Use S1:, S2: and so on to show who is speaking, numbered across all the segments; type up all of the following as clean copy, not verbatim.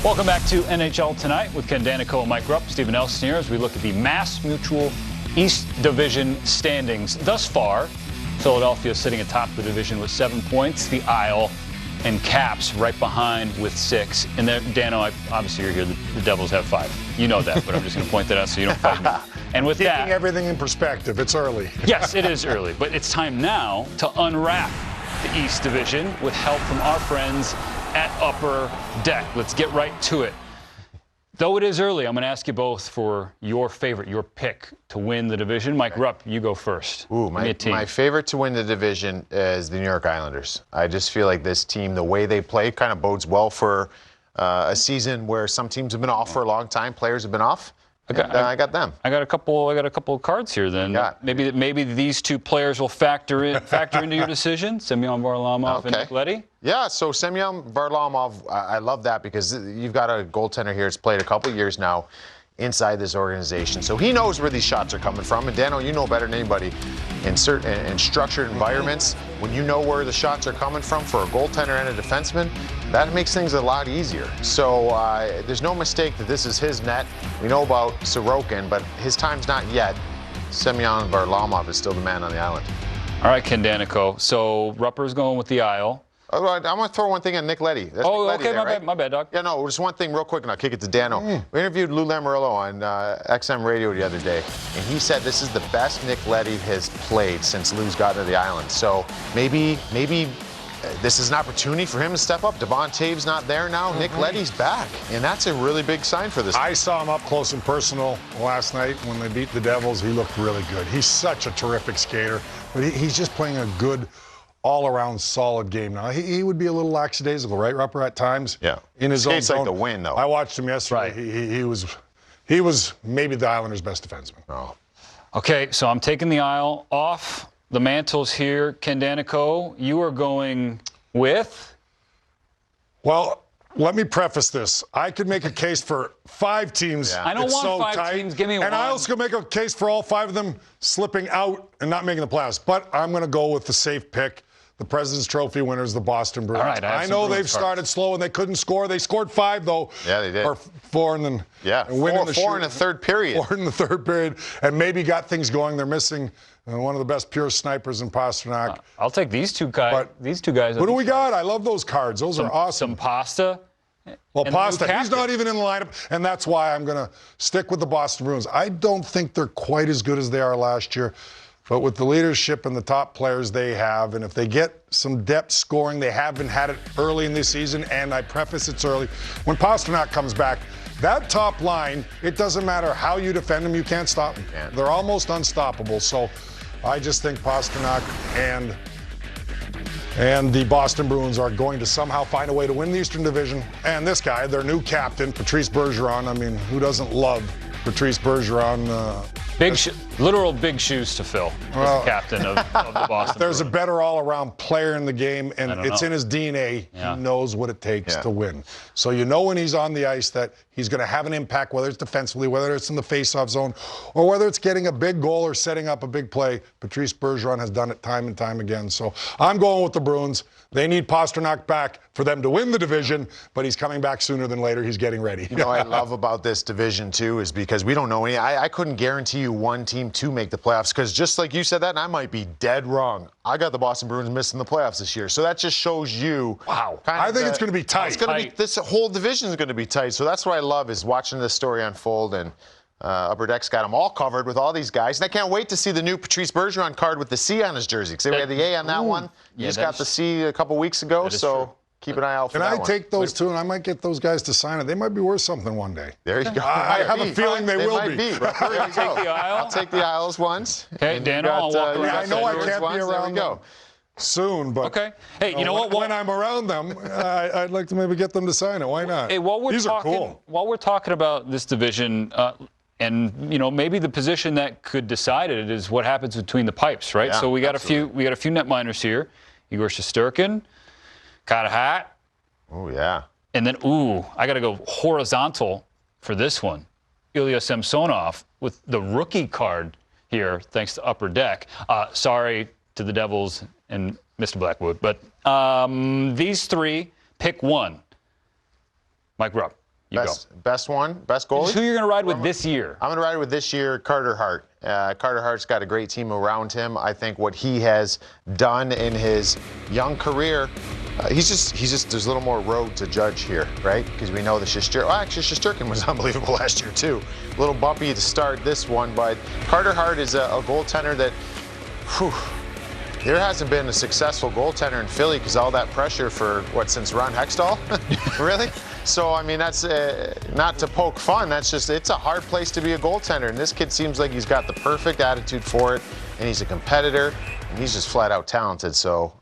S1: Welcome back to NHL Tonight with Ken Danico and Mike Rupp, Stephen Nelson here as we look at the Mass Mutual East Division standings. Thus far, Philadelphia sitting atop the division with 7 points. The Isle and Caps right behind with 6. And there, Dano, obviously you're here. The Devils have 5. You know that, but I'm just going to point that out so you don't fight me. And with that,
S2: keeping everything in perspective, it's early.
S1: Yes, it is early, but it's time now to unwrap the East Division with help from our friends at Upper Deck. Let's get right to it. Though it is early, I'm going to ask you both for your favorite, your pick to win the division. Mike Rupp, you go first.
S3: Ooh, my favorite to win the division is the New York Islanders. I just feel like this team, the way they play, kind of bodes well for a season where some teams have been off for a long time, players have been off. I got them.
S1: I got a couple of cards here. Then maybe these two players will factor into your decision. Semyon Varlamov and Nick Leddy.
S3: Yeah. So Semyon Varlamov, I love that because you've got a goaltender here that's played a couple years now inside this organization, so he knows where these shots are coming from. And Dano, you know better than anybody in structured environments, when you know where the shots are coming from for a goaltender and a defenseman, that makes things a lot easier. So there's no mistake that this is his net. We know about Sorokin, but his time's not yet. Semyon Varlamov is still the man on the island.
S1: All right, Ken Danico. So Rupper's going with the Isle.
S3: I'm going to throw one thing on Nick Leddy.
S1: That's Nick Leddy, my bad, dog.
S3: Yeah, no, just one thing real quick, and I'll kick it to Dano. We interviewed Lou Lamoriello on XM Radio the other day, and he said this is the best Nick Leddy has played since Lou's gotten to the island. So maybe this is an opportunity for him to step up. Devon Tave's not there now. Nick Leddy's back, and that's a really big sign for this.
S2: I saw him up close and personal last night when they beat the Devils. He looked really good. He's such a terrific skater, but he's just playing a good, all-around solid game now. He would be a little lackadaisical, right, Rupper, at times?
S3: Yeah.
S2: In his own zone.
S3: Like the win, though.
S2: I watched him yesterday. Right. He was maybe the Islanders' best defenseman.
S3: Oh.
S1: Okay, so I'm taking the Isle off. The mantle's here. Ken Danico, you are going with?
S2: Well, let me preface this. I could make a case for 5 teams.
S1: Yeah. I don't want 5 teams. Give me one.
S2: And I also could make a case for all 5 of them slipping out and not making the playoffs. But I'm going to go with the safe pick. The President's Trophy winners, the Boston Bruins.
S1: All right,
S2: I know they've started slow and they couldn't score. They scored 5, though.
S3: Yeah, they did.
S2: Or 4 and then
S3: four in the third period.
S2: 4 in the third period, and maybe got things going. They're missing one of the best pure snipers in Pasternak.
S1: I'll take these two guys.
S2: Who do we got? I love those cards. Those are awesome.
S1: Some Pasta.
S2: Well, Pasta, he's not even in the lineup, and that's why I'm going to stick with the Boston Bruins. I don't think they're quite as good as they are last year. But with the leadership and the top players they have, and if they get some depth scoring, they haven't had it early in this season, and I preface it's early. When Pasternak comes back, that top line, it doesn't matter how you defend them, you can't stop them. They're almost unstoppable. So I just think Pasternak and the Boston Bruins are going to somehow find a way to win the Eastern Division. And this guy, their new captain, Patrice Bergeron, I mean, who doesn't love Patrice Bergeron?
S1: Literal big shoes to fill as captain of the Boston
S2: There's
S1: Bruins.
S2: a better all-around player in the game, and it's in his DNA. Yeah. He knows what it takes to win. So you know when he's on the ice that he's going to have an impact, whether it's defensively, whether it's in the face-off zone, or whether it's getting a big goal or setting up a big play. Patrice Bergeron has done it time and time again. So I'm going with the Bruins. They need Pasternak back for them to win the division, but he's coming back sooner than later. He's getting ready.
S3: You know what I love about this division, too, is because we don't know any. I couldn't guarantee you one team to make the playoffs because just like you said that, and I might be dead wrong. I got the Boston Bruins missing the playoffs this year. So that just shows you.
S1: Wow.
S2: I think it's going to be tight.
S3: It's going to be, this whole division is going to be tight. So that's what I love is watching this story unfold. And Upper Deck's got them all covered with all these guys. And I can't wait to see the new Patrice Bergeron card with the C on his jersey. Because we had the A on that one. You just got the C a couple weeks ago. So keep an eye out for that one.
S2: And I take those two, and I might get those guys to sign it. They might be worth something one day.
S3: There you go.
S2: I have a feeling they will be.
S3: I'll take the Isles once.
S1: Okay, Dano, I'll walk around.
S2: I know I can't be around them soon, but
S1: okay. Hey, you know what?
S2: When I'm around them, I'd like to maybe get them to sign it. Why not?
S1: Hey,
S2: These are cool.
S1: While we're talking about this division, and maybe the position that could decide it is what happens between the pipes, right?
S3: Yeah,
S1: so we got a few netminers here. Igor Shesterkin, Carter Hart.
S3: Oh yeah.
S1: And then I got to go horizontal for this one. Ilya Samsonov with the rookie card here, thanks to Upper Deck. Sorry to the Devils and Mr. Blackwood, but these three, pick one. Mike Rupp.
S3: Best goalie?
S1: Who you're going to ride with this year?
S3: I'm going to ride with this year, Carter Hart. Carter Hart's got a great team around him. I think what he has done in his young career, he's just there's a little more road to judge here, right? Because we know the Shesterkin was unbelievable last year too. A little bumpy to start this one, but Carter Hart is a goaltender that, there hasn't been a successful goaltender in Philly because all that pressure for, since Ron Hextall? Really? So, I mean, that's not to poke fun. That's just, it's a hard place to be a goaltender. And this kid seems like he's got the perfect attitude for it. And he's a competitor. And he's just flat out talented. So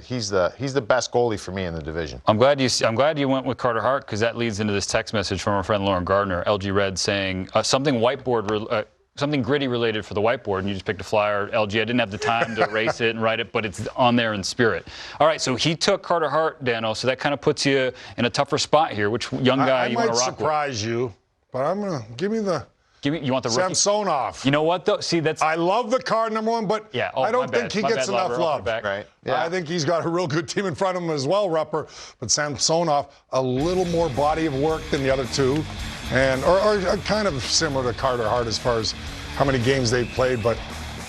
S3: he's the best goalie for me in the division.
S1: I'm glad you went with Carter Hart, because that leads into this text message from our friend Lauren Gardner, LG Red, saying something gritty related for the whiteboard, and you just picked a flyer. LG, I didn't have the time to erase it and write it, but it's on there in spirit. All right, so he took Carter Hart, Dano, so that kind of puts you in a tougher spot here. Which young guy you want to rock with? I might
S2: surprise you, but I'm going to give me the
S1: you want the rookie?
S2: Samsonov.
S1: You know what, though? See, that's...
S2: I love the card, number one, but I don't think he gets enough love.
S3: Right. Yeah.
S2: I think he's got a real good team in front of him as well, Rupper. But Samsonov, a little more body of work than the other two, and or kind of similar to Carter Hart as far as how many games they've played. But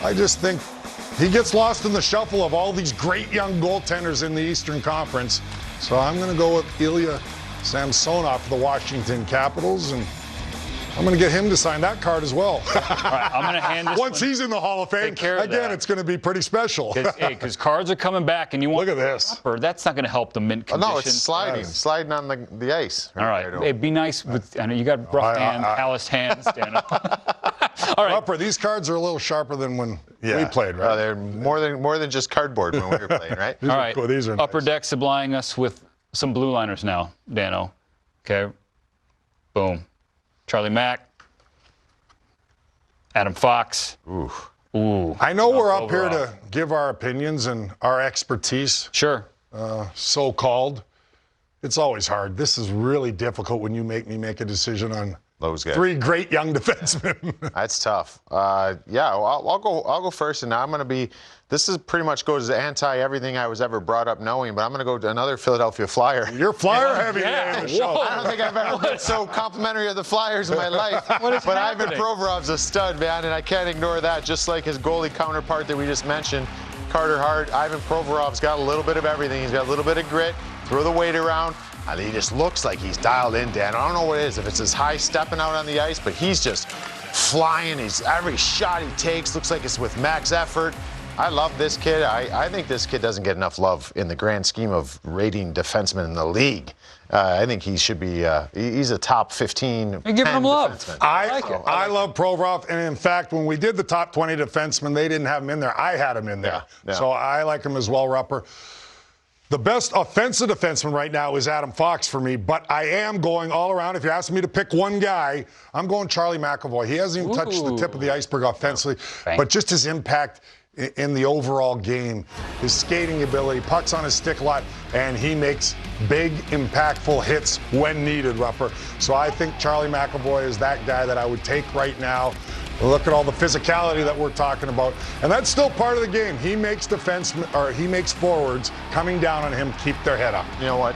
S2: I just think he gets lost in the shuffle of all these great young goaltenders in the Eastern Conference. So I'm going to go with Ilya Samsonov for the Washington Capitals, and I'm going to get him to sign that card as well.
S1: All right, I'm going to hand this
S2: Once he's in the Hall of Fame, again, it's going to be pretty special.
S1: Because cards are coming back, and you want...
S2: Look at this.
S1: That's not going to help the mint condition.
S3: No, it's sliding on the ice.
S1: All right. Hey, be nice with... I know you got rough hands, calloused hands, Dano. All right.
S2: Rupper, these cards are a little sharper than when we played, right?
S3: They're more than just cardboard when we were playing, right?
S1: All right.
S2: Cool. These are
S1: Upper
S2: nice.
S1: Deck supplying us with some blue liners now, Dano. Okay. Boom. Charlie Mack. Adam Fox. Ooh.
S2: I know we're up here to give our opinions and our expertise.
S1: Sure.
S2: So-called. It's always hard. This is really difficult when you make me make a decision on
S3: those guys.
S2: Three great young defensemen.
S3: That's tough. I'll go first, and I'm going to be. This is pretty much goes anti everything I was ever brought up knowing, but I'm going to go to another Philadelphia Flyer.
S2: You're Flyer heavy in the show.
S3: I don't think I've ever been so complimentary of the Flyers in my life. But Ivan Provorov's a stud, man, and I can't ignore that. Just like his goalie counterpart that we just mentioned, Carter Hart. Ivan Provorov's got a little bit of everything. He's got a little bit of grit. Throw the weight around. He just looks like he's dialed in, Dan. I don't know what it is, if it's his high stepping out on the ice, but he's just flying. Every shot he takes looks like it's with max effort. I love this kid. I think this kid doesn't get enough love in the grand scheme of rating defensemen in the league. I think he should be, he's a top 15
S1: You're giving him love.
S3: Defenseman.
S2: I love Provorov, and in fact, when we did the top 20 defensemen, they didn't have him in there. I had him in there.
S3: Yeah.
S2: So I like him as well, Rupper. The best offensive defenseman right now is Adam Fox for me, but I am going all around. If you're asking me to pick one guy, I'm going Charlie Mcavoy. He hasn't even touched the tip of the iceberg offensively, but just his impact in the overall game, his skating ability, pucks on his stick a lot, and he makes big, impactful hits when needed, Rupper. So I think Charlie McAvoy is that guy that I would take right now. Look at all the physicality that we're talking about, and that's still part of the game. He makes he makes forwards coming down on him keep their head up.
S3: You know what,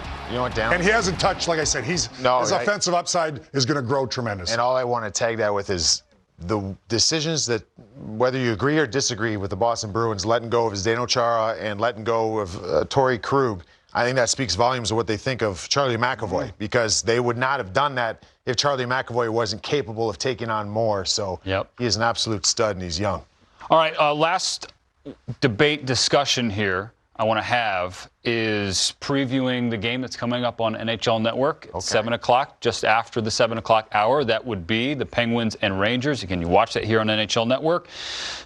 S3: Dan?
S2: And he hasn't touched, like I said, his offensive upside is going to grow tremendous.
S3: And all I want to tag that with is the decisions that, whether you agree or disagree with the Boston Bruins letting go of Zdeno Chara and letting go of Torrey Krug, I think that speaks volumes of what they think of Charlie McAvoy, because they would not have done that if Charlie McAvoy wasn't capable of taking on more. So he is an absolute stud, and he's young.
S1: All right, last discussion here I want to have is previewing the game that's coming up on NHL Network at 7 o'clock, just after the 7 o'clock hour. That would be the Penguins and Rangers. Again, you watch that here on NHL Network.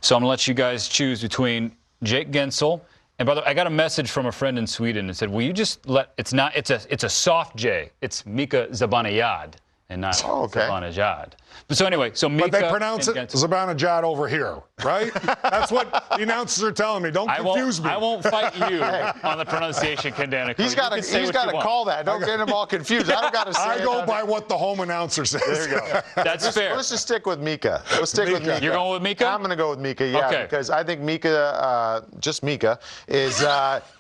S1: So I'm going to let you guys choose between Jake Gensel. And by the way, I got a message from a friend in Sweden that said, will you just it's a soft J. It's Mika Zibanejad. and not Zibanejad. So anyway,
S2: But they pronounce it Zibanejad over here, right? That's what the announcers are telling me. Don't confuse me.
S1: I won't fight you on the pronunciation, Ken Danneker.
S3: He's got to call that. Don't get him all confused. I don't got to say
S2: I go by what the home announcer says.
S3: There you go.
S1: That's fair.
S3: Let's just stick with Mika. Let's stick with Mika.
S1: You're going with Mika?
S3: I'm going to go with Mika, because I think Mika, just Mika, is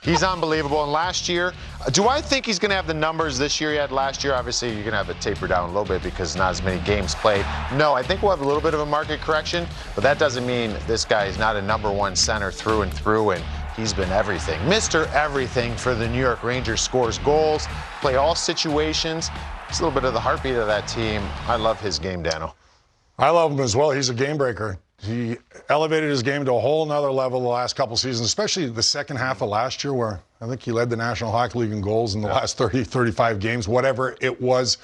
S3: he's unbelievable. And last year, do I think he's going to have the numbers this year he had last year? Obviously, you're going to have it taper down a little bit because not as many games played. No, I think we'll have a little bit of a market correction, but that doesn't mean this guy is not a #1 center through and through, and he's been everything. Mr. Everything for the New York Rangers. Scores goals, play all situations. It's a little bit of the heartbeat of that team. I love his game, Dano.
S2: I love him as well. He's a game breaker. He elevated his game to a whole nother level the last couple seasons, especially the second half of last year where I think he led the National Hockey League in goals in the last 30, 35 games, whatever it was.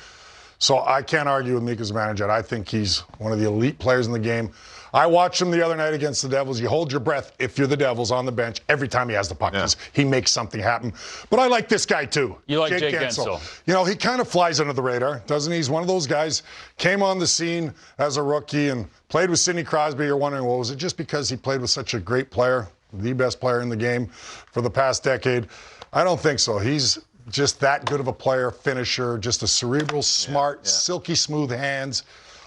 S2: So I can't argue with Mika Zibanejad. I think he's one of the elite players in the game. I watched him the other night against the Devils. You hold your breath if you're the Devils on the bench every time he has the puck because he makes something happen. But I like this guy too.
S1: You like Jake Guentzel.
S2: You know, he kind of flies under the radar, doesn't he? He's one of those guys, came on the scene as a rookie and played with Sidney Crosby. You're wondering, well, was it just because he played with such a great player, the best player in the game for the past decade? I don't think so. He's just that good of a player, finisher, just a cerebral, smart, silky smooth hands.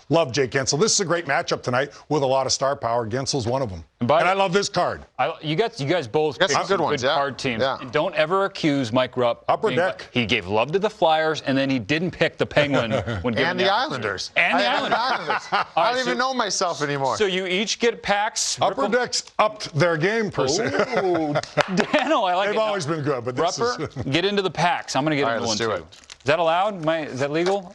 S2: Love Jake Guentzel. This is a great matchup tonight with a lot of star power. Guentzel's one of them. And I love this card.
S1: You guys both picked some good card teams. Yeah. Don't ever accuse Mike Rupp.
S2: Upper deck.
S1: He gave love to the Flyers, and then he didn't pick the Penguin when
S3: and the Islanders.
S1: And the Islanders.
S3: I don't even know myself anymore.
S1: So you each get packs.
S2: Upper Deck's upped their game, per se.
S1: Dano, I like
S2: They've always been good, but this
S1: Rupper, get into the packs. I'm going to get into one, too. Is that allowed? Is that legal?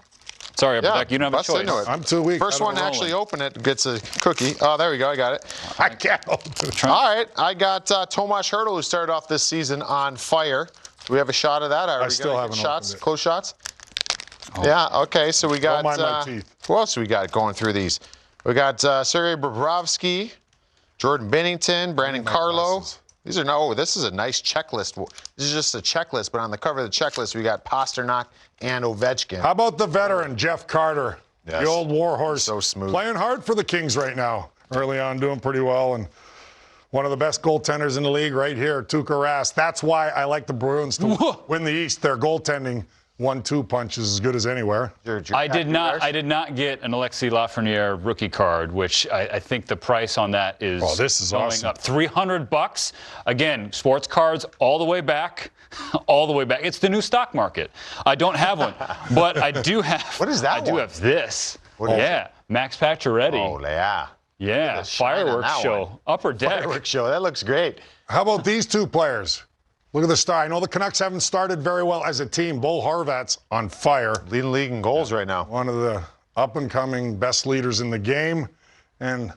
S1: Sorry, Upper Deck, you don't have a choice.
S2: I'm too weak.
S3: First one to actually open it gets a cookie. Oh, there we go. I got it.
S2: I can't open it.
S3: All right. I got Tomas Hurdle, who started off this season on fire. Do we have a shot of that?
S2: I still haven't
S3: shots?
S2: Opened it.
S3: Close shots? Oh. Yeah, okay. So we got...
S2: Don't mind my teeth.
S3: Who else we got going through these? We got Sergei Bobrovsky, Jordan Binnington, Brandon Carlo. These are this is a nice checklist. This is just a checklist, but on the cover of the checklist, we got Pasternak and Ovechkin.
S2: How about the veteran, Jeff Carter? Yes. The old warhorse.
S3: So smooth.
S2: Playing hard for the Kings right now. Early on, doing pretty well. And one of the best goaltenders in the league right here, Tuukka Rask. That's why I like the Bruins to win the East. Their goaltending 1-2 punch is as good as anywhere.
S1: I did not get an Alexis Lafreniere rookie card, which I think the price on that is
S2: this is
S1: going
S2: awesome.
S1: up $300. Again, sports cards all the way back. All the way back. It's the new stock market. I don't have one, but I do have.
S3: What is that?
S1: I do have this. Max Pacioretty.
S3: Oh, yeah.
S1: Yeah, fireworks show. Upper Deck.
S3: Fireworks show. That looks great.
S2: How about these two players? Look at the star. I know the Canucks haven't started very well as a team. Bo Horvat's on fire.
S3: Leading the league in goals right now.
S2: One of the up-and-coming best leaders in the game. And,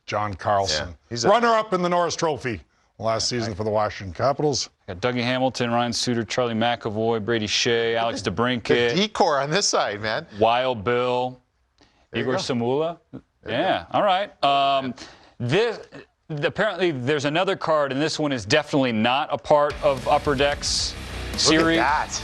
S2: John Carlson. He's runner-up in the Norris Trophy last season for the Washington Capitals.
S1: Got Dougie Hamilton, Ryan Suter, Charlie McAvoy, Brady Shea, Alex DeBrincat.
S3: The decor on this side, man.
S1: Wild Bill. Igor Samula. Yeah, all right. Apparently, there's another card, and this one is definitely not a part of Upper Deck's series.
S3: Look at that.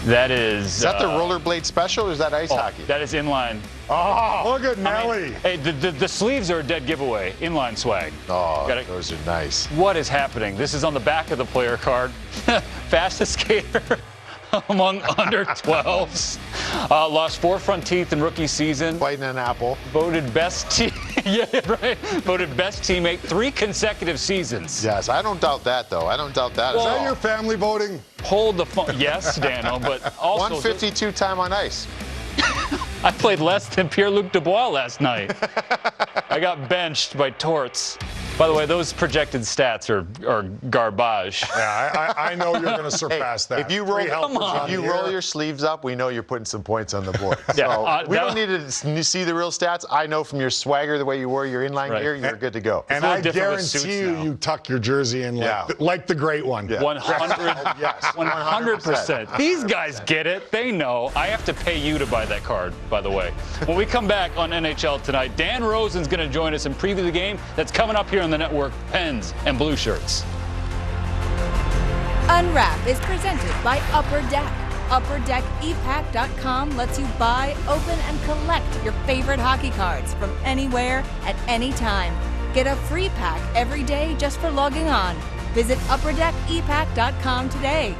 S1: That is...
S3: Is that the rollerblade special, or is that ice hockey?
S1: That is inline.
S2: Oh, look at Nelly.
S1: Hey, the sleeves are a dead giveaway. Inline swag.
S3: Oh, those are nice.
S1: What is happening? This is on the back of the player card. Fastest skater among under 12s. Lost 4 front teeth in rookie season.
S3: Biting an apple.
S1: Voted best team. Yeah, right. Voted best teammate 3 consecutive seasons.
S3: Yes, I don't doubt that, though. I don't doubt that.
S2: Is that your family voting?
S1: Hold the phone. Yes, Dano, but also
S3: 152 time on ice.
S1: I played less than Pierre-Luc Dubois last night. I got benched by Torts. By the way, those projected stats are garbage.
S2: Yeah, I know you're going to surpass that.
S3: If you roll your sleeves up, we know you're putting some points on the board.
S1: Yeah,
S3: so we don't need to see the real stats. I know from your swagger, the way you wore your inline gear, you're good to go.
S2: And I guarantee you tuck your jersey in like the great one.
S1: Yeah. 100%. These guys get it. They know. I have to pay you to buy that card, by the way. When we come back on NHL tonight, Dan Rosen's going to join us and preview the game that's coming up here on the network, Pens and Blue Shirts.
S4: Unwrap is presented by Upper Deck. UpperDeckEPack.com lets you buy, open, and collect your favorite hockey cards from anywhere at any time. Get a free pack every day just for logging on. Visit UpperDeckEPack.com today.